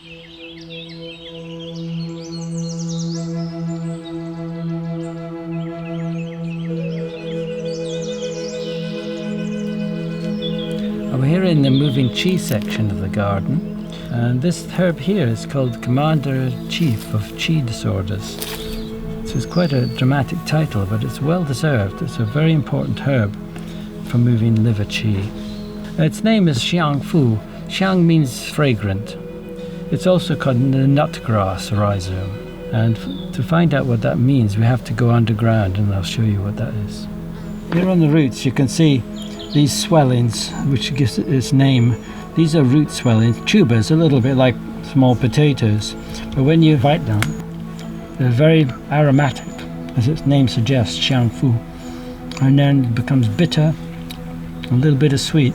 We're here in the moving chi section of the garden, and this herb here is called Commander-in-Chief of Chi Disorders. So it's quite a dramatic title, but it's well deserved. It's a very important herb for moving liver chi. Its name is Xiang Fu. Xiang means fragrant. It's also called the nutgrass rhizome. And to find out what that means, we have to go underground, and I'll show you what that is. Here on the roots, you can see these swellings, which gives it its name. These are root swellings, tubers, a little bit like small potatoes. But when you bite them, they're very aromatic, as its name suggests, Xiang Fu. And then it becomes bitter, a little bit of sweet.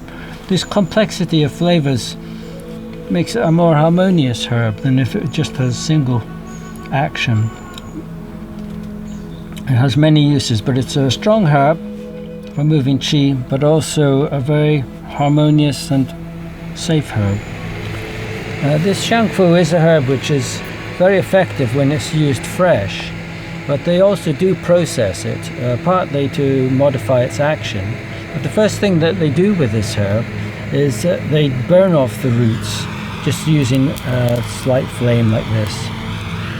This complexity of flavors makes it a more harmonious herb than if it just has single action. It has many uses, but it's a strong herb for moving chi, but also a very harmonious and safe herb. This Xiang Fu is a herb which is very effective when it's used fresh, but they also do process it, partly to modify its action. But the first thing that they do with this herb is they burn off the roots, just using a slight flame like this.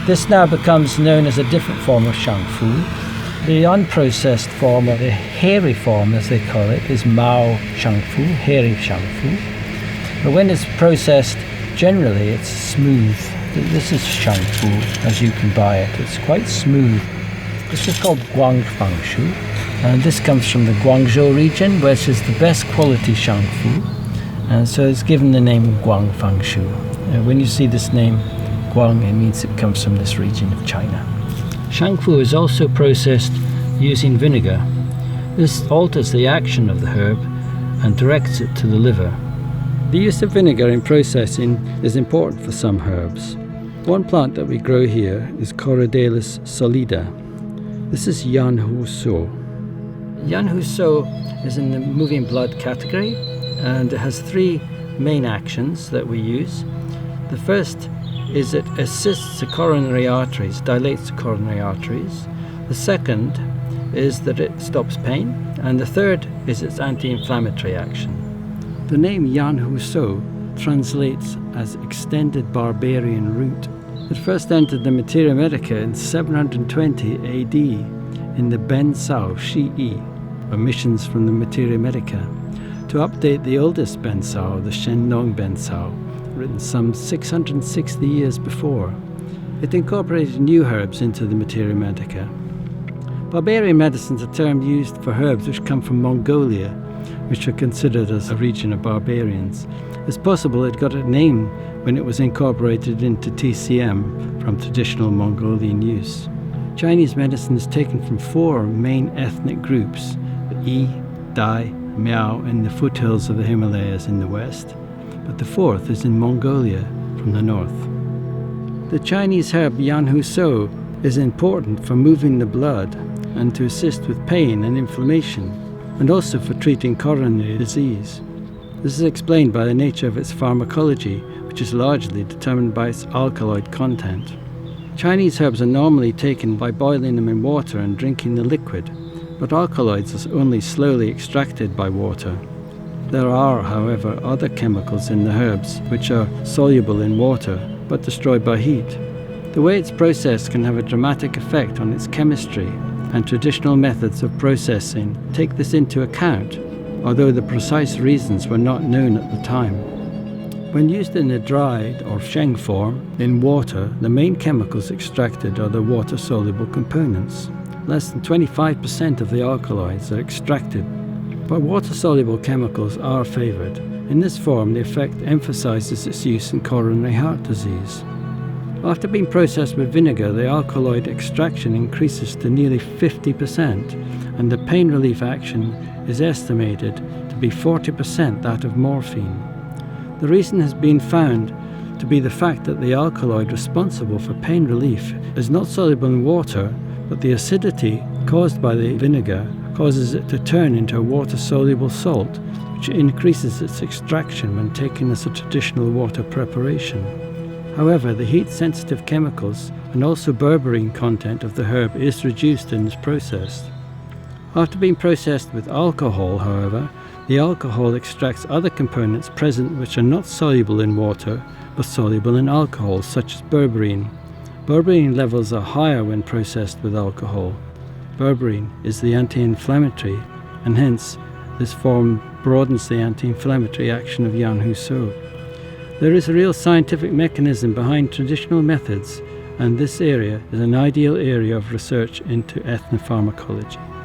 This now becomes known as a different form of Xiang Fu. The unprocessed form, or the hairy form as they call it, is Mao Xiang Fu, hairy Xiang Fu. But when it's processed, generally it's smooth. This is Xiang Fu as you can buy it. It's quite smooth. This is called Guangfang Shu, and this comes from the Guangzhou region, which is the best quality Xiang Fu, and so it's given the name Guangfang Shu. When you see this name Guang, it means it comes from this region of China. Xiang Fu is also processed using vinegar. This alters the action of the herb and directs it to the liver. The use of vinegar in processing is important for some herbs. One plant that we grow here is Corydalis solida. This is Yan Hu Suo. Yan Hu Suo is in the moving blood category, and it has three main actions that we use. The first is it assists the coronary arteries, dilates the coronary arteries. The second is that it stops pain, and the third is its anti-inflammatory action. The name Yan Hu Suo translates as extended barbarian root. It first entered the Materia Medica in 720 AD in the Ben Sao Shi'i, omissions from the Materia Medica, to update the oldest Ben Sao, the Shennong Ben Sao, written some 660 years before. It incorporated new herbs into the Materia Medica. Barbarian medicine is a term used for herbs which come from Mongolia, which are considered as a region of barbarians. It's possible it got its name when it was incorporated into TCM from traditional Mongolian use. Chinese medicine is taken from four main ethnic groups: the Yi, Dai, Miao in the foothills of the Himalayas in the west, but the fourth is in Mongolia from the north. The Chinese herb Yan Hu Suo is important for moving the blood and to assist with pain and inflammation, and also for treating coronary disease. This is explained by the nature of its pharmacology, which is largely determined by its alkaloid content. Chinese herbs are normally taken by boiling them in water and drinking the liquid, but alkaloids are only slowly extracted by water. There are, however, other chemicals in the herbs which are soluble in water but destroyed by heat. The way it's processed can have a dramatic effect on its chemistry, and traditional methods of processing take this into account, although the precise reasons were not known at the time. When used in a dried or sheng form in water, the main chemicals extracted are the water-soluble components. Less than 25% of the alkaloids are extracted, but water-soluble chemicals are favoured. In this form, the effect emphasises its use in coronary heart disease. After being processed with vinegar, the alkaloid extraction increases to nearly 50%, and the pain relief action is estimated to be 40% that of morphine. The reason has been found to be the fact that the alkaloid responsible for pain relief is not soluble in water, but the acidity caused by the vinegar causes it to turn into a water-soluble salt, which increases its extraction when taken as a traditional water preparation. However, the heat-sensitive chemicals and also berberine content of the herb is reduced in this process. After being processed with alcohol, however, the alcohol extracts other components present which are not soluble in water but soluble in alcohol, such as berberine. Berberine levels are higher when processed with alcohol. Berberine is the anti-inflammatory, and hence this form broadens the anti-inflammatory action of Yan Hu Suo. There is a real scientific mechanism behind traditional methods, and this area is an ideal area of research into ethnopharmacology.